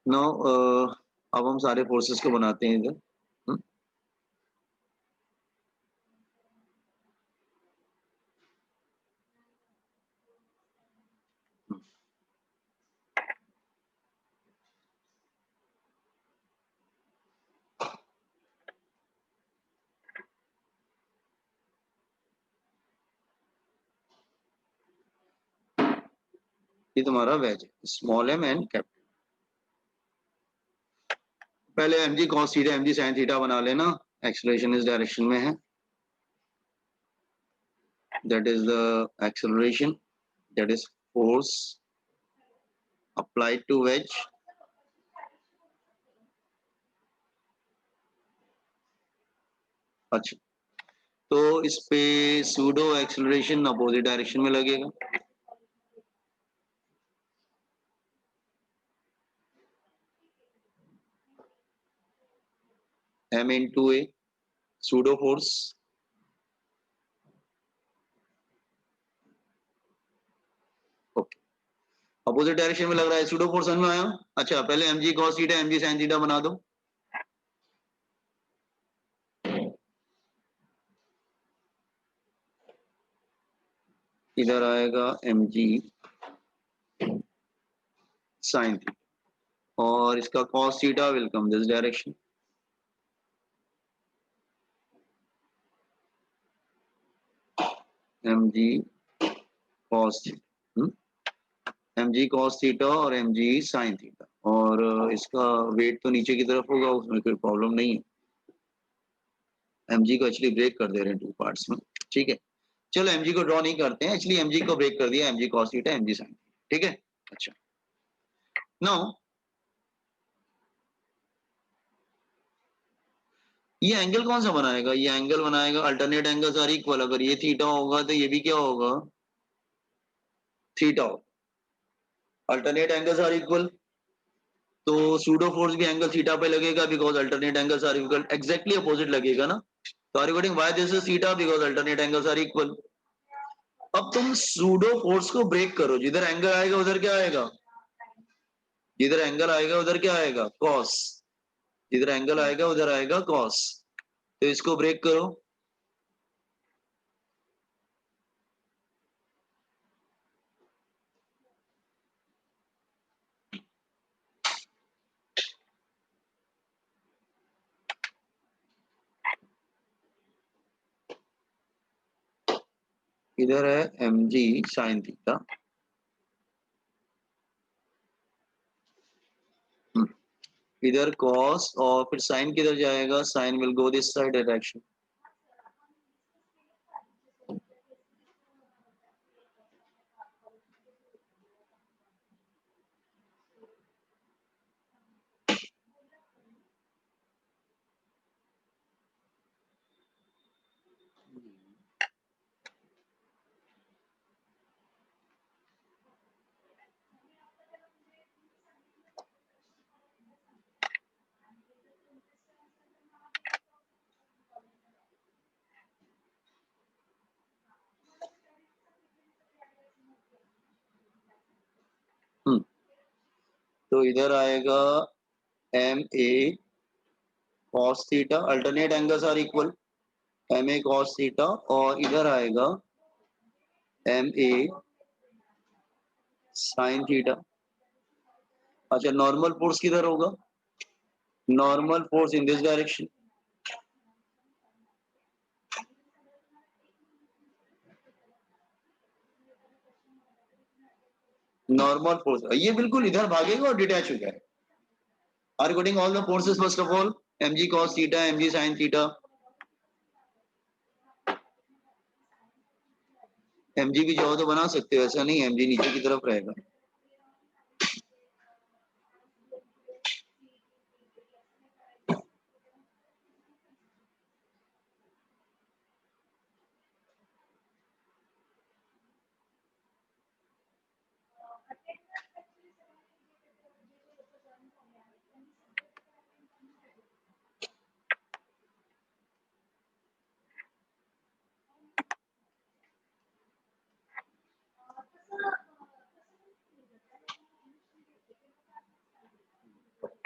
No अब हम सारे फोर्सेस को बनाते हैं इधर। हम्म, ये तुम्हारा वेज है, स्मॉल एम एंड कैपिटल। पहले एम जी cos theta M G sine theta बना लेना, एक्सेलरेशन इस डायरेक्शन में है, that is the acceleration, that is force applied to wedge. अच्छा, तो इस पे सूडो एक्सेलरेशन अपोजिट डायरेक्शन में लगेगा। M into A pseudo force, okay, opposite direction में लग रहा है, सूडो फोर्स समझ में आया। अच्छा, पहले एम जी cos theta M G sine theta बना दो। इधर आएगा एम जी साइन थीटा और इसका cos theta will come this direction. M ji cos theta, M G cos theta और एम जी साइन थीटा, और इसका वेट तो नीचे की तरफ होगा, उसमें कोई प्रॉब्लम नहीं है। एम जी को एक्चुअली ब्रेक कर दे रहे हैं टू पार्ट्स में, ठीक है। चलो एम जी को ड्रॉ नहीं करते हैं, एक्चुअली एम जी को ब्रेक कर दिया, एम जी cos theta M G sine, ठीक है। अच्छा, नाउ ये एंगल कौन सा बनाएगा, ये एंगल बनाएगा अल्टरनेट एंगल्स आर इक्वल। अगर ये थीटा होगा तो ये भी क्या होगा, थीटा होगा। अल्टरनेट एंगल्स आर इक्वल, तो सूडो फोर्स भी एंगल थीटा पे लगेगा because alternate angles are equal, exactly opposite लगेगा ना। तो or regarding why this is theta because alternate angles are equal. अब तुम सूडो फोर्स को ब्रेक करो, जिधर एंगल आएगा उधर क्या आएगा, जिधर एंगल आएगा उधर क्या आएगा, कॉस। जिधर एंगल आएगा उधर आएगा कॉस, तो इसको ब्रेक करो। इधर है एम जी साइन थीटा, इधर कॉस, और फिर साइन किधर जाएगा, sine will go this side direction. तो इधर आएगा m a cos theta, alternate angles are equal, m a cos theta, और इधर आएगा एम ए साइन थीटा। अच्छा, नॉर्मल फोर्स किधर होगा, normal force in this direction. Normal force ये बिल्कुल इधर भागेगा और डिटैच हो जाएगा। Or regarding all the forces, first of all m ji cos theta M G sine theta, M g भी चाहो तो बना सकते हो, ऐसा नहीं एम जी नीचे की तरफ रहेगा।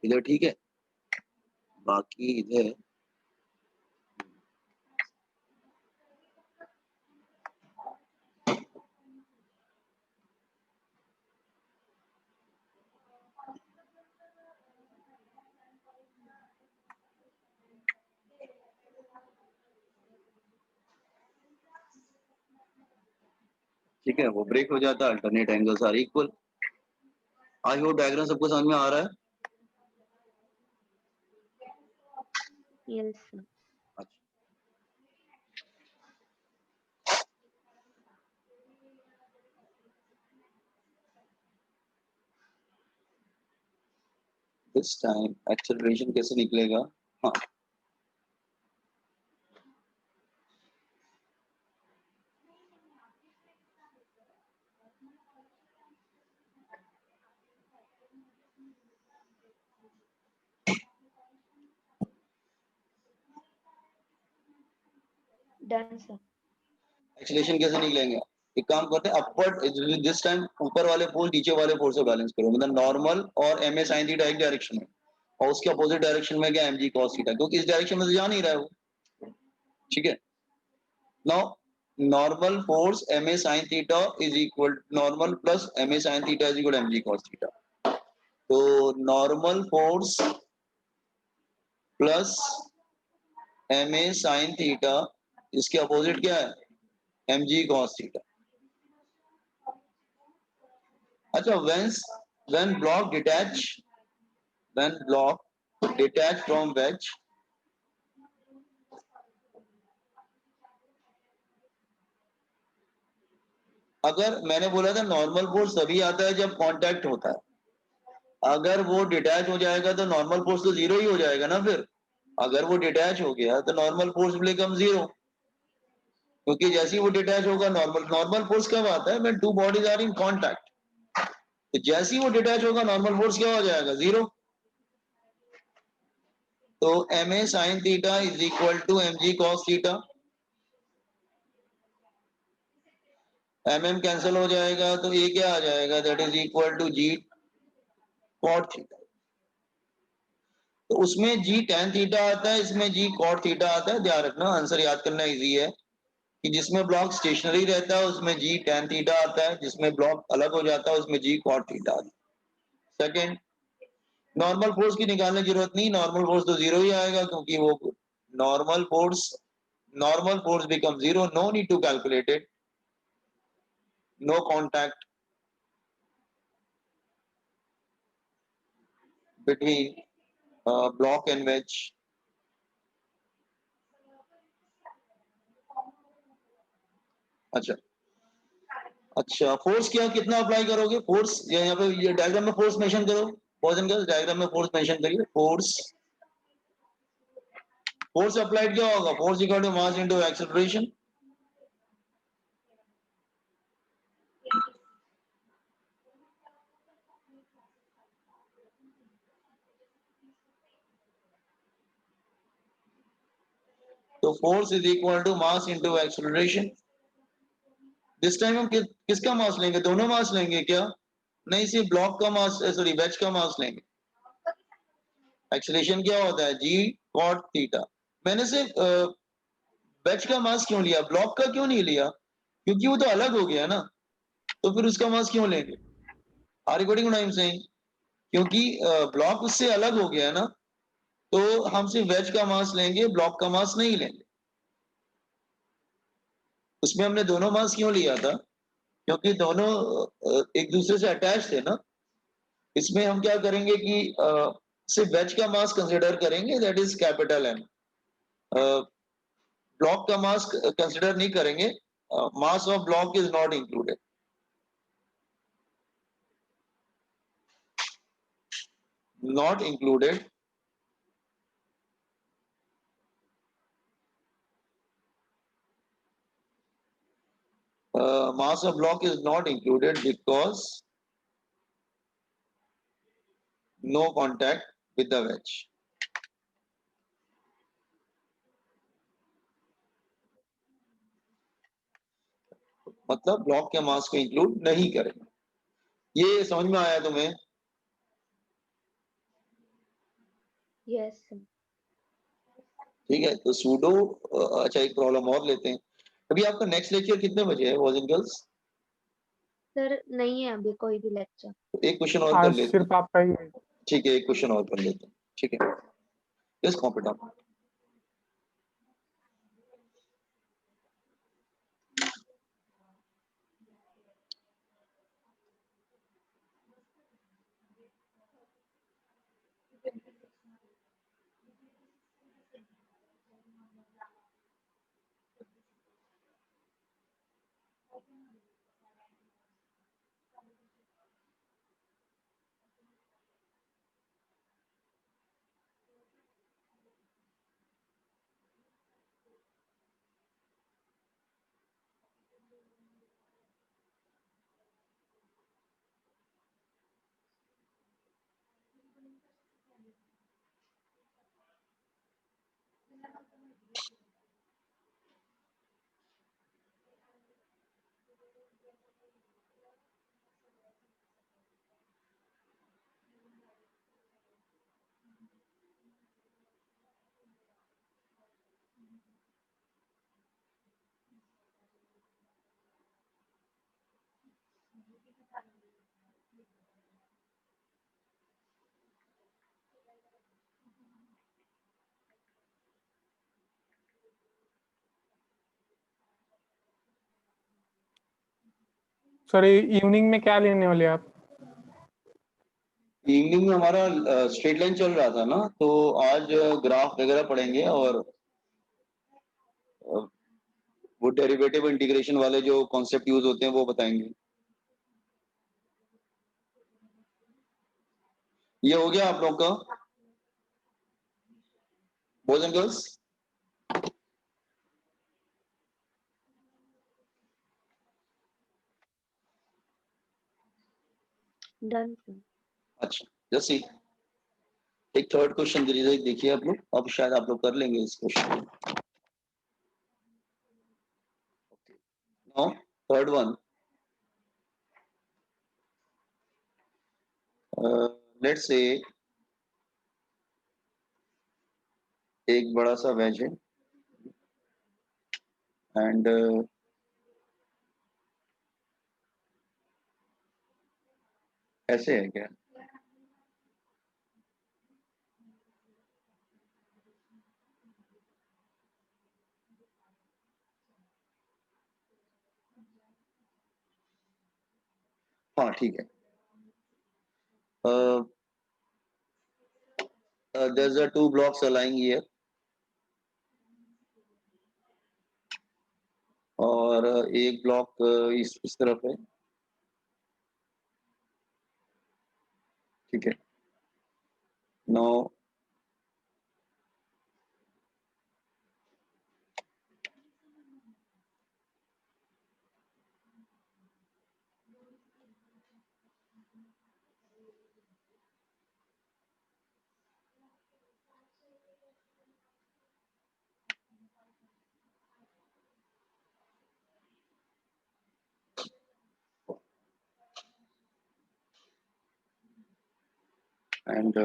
इधर ठीक है, बाकी इधर ठीक है, वो ब्रेक हो जाता है, alternate angles are equal. I hope diagram सबको समझ में आ रहा है। Yes, sir. अच्छा, दिस टाइम एक्सेलरेशन कैसे निकलेगा? हाँ, Done, sir. एक्सेलरेशन कैसे निकलेंगे? एक काम करते हैं, अपवर्ड दिस टाइम ऊपर वाले पोल नीचे वाले पोल से बैलेंस करो, मतलब नॉर्मल और एम ए साइन थीटा एक डायरेक्शन में, और उसके अपोजिट डायरेक्शन में क्या, एम जी कॉस थीटा, क्योंकि इस डायरेक्शन में तो जा नहीं रहा है वो। ठीक है, now normal force M A sine theta is equal, normal plus M A sine theta is equal M ji cos theta. तो नॉर्मल फोर्स प्लस एम ए साइन थीटा, इसके अपोजिट क्या है, एम जी कॉस थीटा। अच्छा, when block detach from wedge, अगर मैंने बोला था normal force तभी आता है जब कांटेक्ट होता है, अगर वो डिटैच हो जाएगा तो नॉर्मल फोर्स तो जीरो ही हो जाएगा ना। फिर अगर वो डिटैच हो गया तो नॉर्मल फोर्स बिकम जीरो, क्योंकि जैसे ही वो डिटैच होगा, नॉर्मल फोर्स कब आता है, when two bodies are in contact. तो जैसे ही वो डिटैच होगा नॉर्मल फोर्स क्या हो जाएगा, जीरो। तो m A sine theta is equal to m ji cos theta, m m cancel हो जाएगा तो ये क्या आ जाएगा, that is equal to g cot theta. तो उसमें जी टेन थीटा आता है, इसमें जी कॉट थीटा आता है। ध्यान रखना, आंसर याद करना इजी है कि जिसमें ब्लॉक स्टेशनरी रहता है उसमें जी टेन थीटा आता है, जिसमें ब्लॉक अलग हो जाता है उसमें जी कॉट थीटा आता है। सेकेंड, नॉर्मल फोर्स की निकालने की जरूरत नहीं, नॉर्मल फोर्स तो जीरो ही आएगा, क्योंकि वो normal force become zero, no need to calculate it, no contact between block and wedge. अच्छा अच्छा, फोर्स क्या कितना अप्लाई करोगे, फोर्स यहाँ पे ये डायग्राम में फोर्स मेंशन करो, पॉइजन का डायग्राम में फोर्स मेंशन करिए। फोर्स अप्लाइड क्या होगा, force equal to mass into acceleration. तो force is equal to mass into acceleration. This time हम किसका मास लेंगे, दोनों मास लेंगे क्या? नहीं, सिर्फ ब्लॉक का मास, सॉरी वेज का मास लेंगे। एक्सेलरेशन क्या होता है, जी कॉट थीटा। मैंने सिर्फ वेज का मास क्यों लिया, ब्लॉक का क्यों नहीं लिया, क्योंकि वो तो अलग हो गया ना, तो फिर उसका मास क्यों लेंगे? Are you getting what I am saying? क्योंकि ब्लॉक उससे अलग हो गया ना, तो हम सिर्फ वेज का मास लेंगे, ब्लॉक का मास नहीं लेंगे। उसमें हमने दोनों मास क्यों लिया था, क्योंकि दोनों एक दूसरे से अटैच थे ना। इसमें हम क्या करेंगे कि सिर्फ वेज का मास कंसिडर करेंगे, that is capital M. Block का मास कंसिडर नहीं करेंगे, mass of block is not included, not included. Mass of block is not included because no contact with the wedge. मतलब ब्लॉक के मास को include नहीं करेंगे। ये समझ में आया तुम्हें? Yes, sir. ठीक है, तो सूडो अच्छा एक प्रॉब्लम और लेते हैं। अभी आपका नेक्स्ट लेक्चर कितने बजे है बॉयज एंड गर्ल्स? सर नहीं है अभी कोई भी लेक्चर। तो एक क्वेश्चन और कर आज लेते हैं। सिर्फ आपका ही है। ठीक है, एक क्वेश्चन और कर लेते हैं। ठीक है, just cop it up. Sir evening में क्या लेने वाले आप? इवनिंग में हमारा स्ट्रेट लाइन चल रहा था ना, तो आज ग्राफ वगैरह पढ़ेंगे और वो डेरिवेटिव इंटीग्रेशन वाले जो कॉन्सेप्ट यूज होते हैं वो बताएंगे। ये हो गया आप लोग का boys and girls? Done sir. अच्छा, जस्ट सी एक थर्ड क्वेश्चन देखिए आप लोग, अब शायद आप लोग कर लेंगे इस question. Now third one, let's say एक बड़ा सा वेज है एंड ऐसे है क्या? हाँ ठीक है। there's a two blocks lying here और एक ब्लॉक इस तरफ है। ठीक है, नो एंड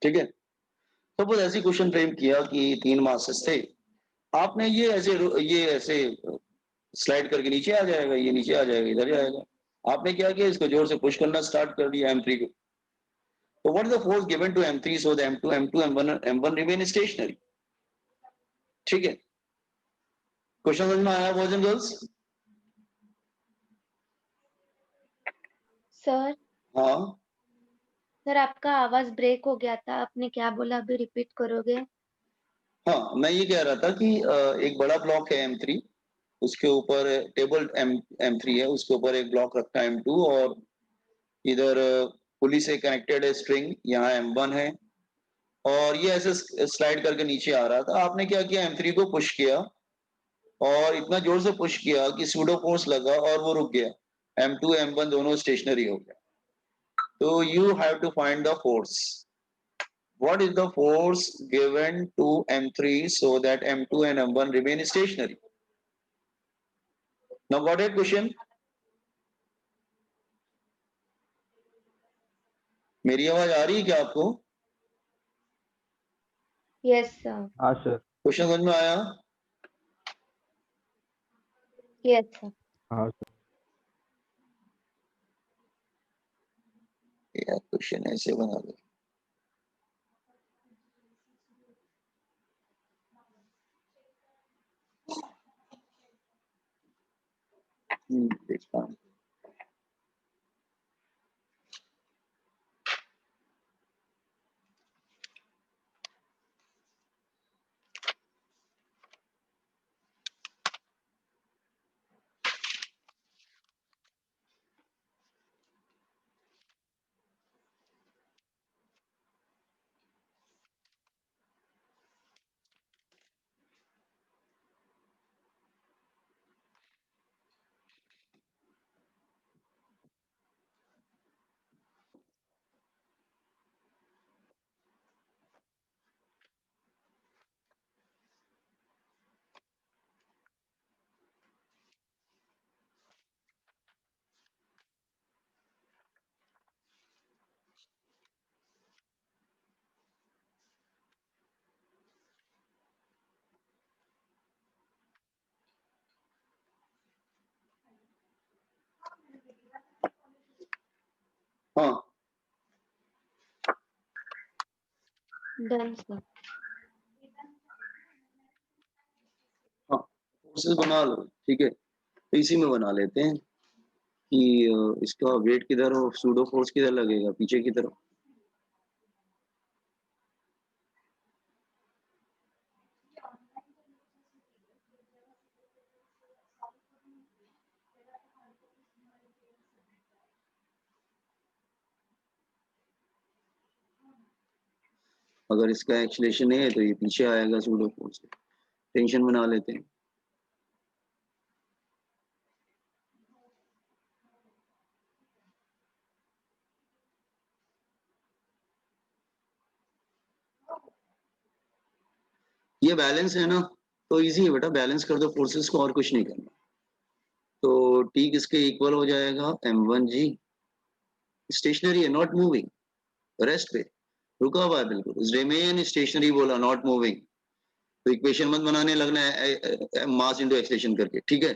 ठीक है। सपोज ऐसी क्वेश्चन फ्रेम किया कि 3 मासेस थे, आपने ये ऐसे स्लाइड करके नीचे आ जाएगा, ये नीचे आ जाएगा, इधर जाएगा। आपने क्या किया, इसको जोर से पुश करना स्टार्ट कर दिया M3 को। तो what is the force given to M3 so that M2 M1 remain stationary? ठीक है, क्वेश्चन समझ में आया बॉयज एंड गर्ल्स? सर हाँ सर आपका आवाज ब्रेक हो गया था, आपने क्या बोला अभी रिपीट करोगे? हाँ, मैं ये कह रहा था कि एक बड़ा ब्लॉक है M3, उसके ऊपर टेबल M3 है, उसके ऊपर एक ब्लॉक रखा है M2 और इधर पुली से कनेक्टेड है स्ट्रिंग, यहाँ M1 है और ये ऐसे स्लाइड करके नीचे आ रहा था। आपने क्या किया, M3 को पुश किया और इतना जोर से पुश किया कि सूडो फोर्स लगा और वो रुक गया। M2 M1 दोनों स्टेशनरी हो गया। तो you have to find the force. What is the force given to M3 so that M2 and M1 remain stationary? Now got it question? मेरी आवाज आ रही है क्या आपको? Yes sir. हाँ सर। क्वेश्चन समझ में आया? Yes sir. हाँ सर। यार क्वेश्चन ऐसे बना दो। देखता हूँ। हाँ डन सर। हाँ, फोर्सेस बना लो, ठीक है। तो इसी में बना लेते हैं कि इसका वेट किधर और सूडो फोर्स किधर लगेगा, पीछे की तरफ। अगर इसका एक्सीलरेशन है तो ये पीछे आएगा सूडो फोर्स से। टेंशन बना लेते हैं। ये बैलेंस है ना, तो इजी है बेटा, बैलेंस कर दो फोर्सेस को, और कुछ नहीं करना। तो टी किसके इक्वल हो जाएगा, M1G। स्टेशनरी है, नॉट मूविंग, रेस्ट पे रुका हुआ है बिल्कुल, रिमेन स्टेशनरी बोला, नॉट मूविंग। तो इक्वेशन मत बनाने लगना है मास इंटू एक्सेलरेशन करके, ठीक है।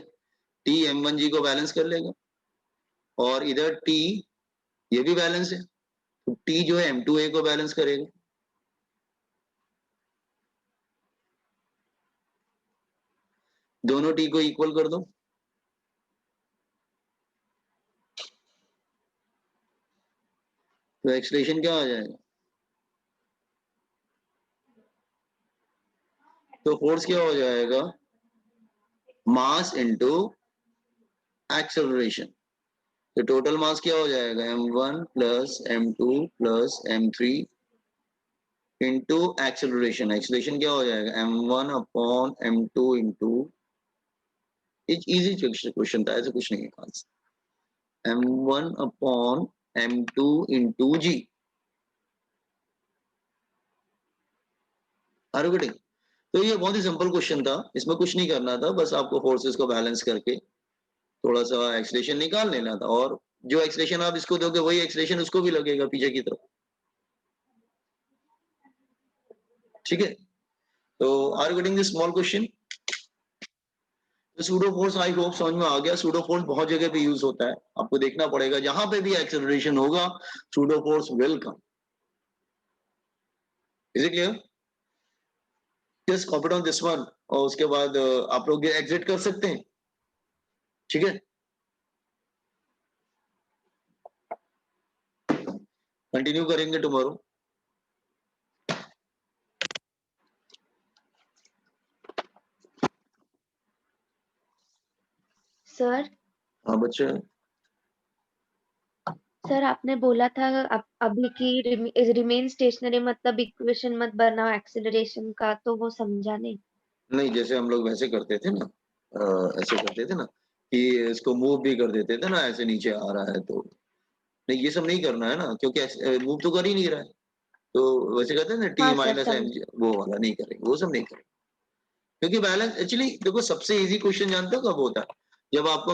टी M1G को बैलेंस कर लेगा और इधर टी ये भी बैलेंस है, तो टी जो है M2A को बैलेंस करेगा। दोनों टी को इक्वल कर दो। तो एक्सलेशन क्या आ जाएगा, तो फोर्स क्या हो जाएगा, मास इनटू एक्सेलरेशन। तो टोटल मास क्या हो जाएगा, M1 plus M2 plus M3 into acceleration. Acceleration क्या हो जाएगा, M1 upon M2 into, easy question था, ऐसे कुछ नहीं है खास। M1 upon M2 into G। Are you getting? तो ये बहुत ही सिंपल क्वेश्चन था, इसमें कुछ नहीं करना था, बस आपको फोर्सेस को बैलेंस करके थोड़ा सा एक्सेलरेशन निकाल लेना था, और जो एक्सेलरेशन आप इसको दोगे वही एक्सेलरेशन उसको भी लगेगा पीछे की तरफ। ठीक है, तो are you getting this small question? Pseudo force I hope समझ में आ गया। सूडो फोर्स बहुत जगह पे यूज होता है, आपको देखना पड़ेगा, जहां पे भी एक्सेलरेशन होगा pseudo force will come. Is it clear? Just copy down this one और उसके बाद आप लोग एग्जिट कर सकते हैं, ठीक है। कंटिन्यू करेंगे टुमारो। सर हाँ बच्चे, सर आपने बोला था अभी की रिमेन स्टेशनरी मतलब इक्वेशन मत बनाओ एक्सेलरेशन का, तो वो समझा नहीं। नहीं जैसे हम लोग वैसे करते थे ना, ऐसे करते थे ना कि इसको मूव भी कर देते थे ना, ऐसे नीचे आ रहा है तो। नहीं ये सब नहीं करना है ना, क्योंकि मूव तो कर ही नहीं रहा है, तो वैसे कहते हैं ना टी हाँ सर माइनस एम, समझ। वो वाला नहीं करेंगे, वो सब नहीं करेंगे। क्योंकि बैलेंस एक्चुअली देखो, सबसे इजी क्वेश्चन जानते हो कब होता है? जब आपको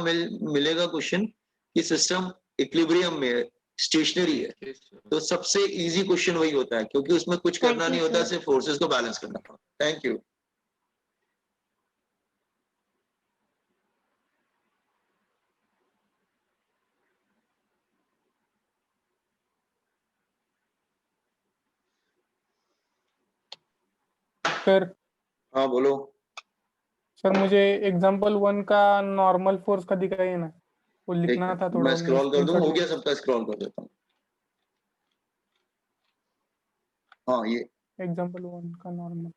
मिलेगा क्वेश्चन कि सिस्टम इक्विलिब्रियम में है, स्टेशनरी है, तो सबसे इजी क्वेश्चन वही होता है, क्योंकि उसमें कुछ थैंक करना यू नहीं होता, सर। सिर्फ फोर्सेस को बैलेंस करना होता है। Thank you. सर हाँ बोलो। सर मुझे एग्जांपल 1 का नॉर्मल फोर्स का दिखाइए ना, वो एक लिखना था, मिनट, थोड़ा मैं मैं स्क्रॉल कर दूं, स्क्रीनशॉट हो ले। गया सबका, स्क्रॉल कर देता हूँ। हाँ ये एग्जांपल 1 का नॉर्मल।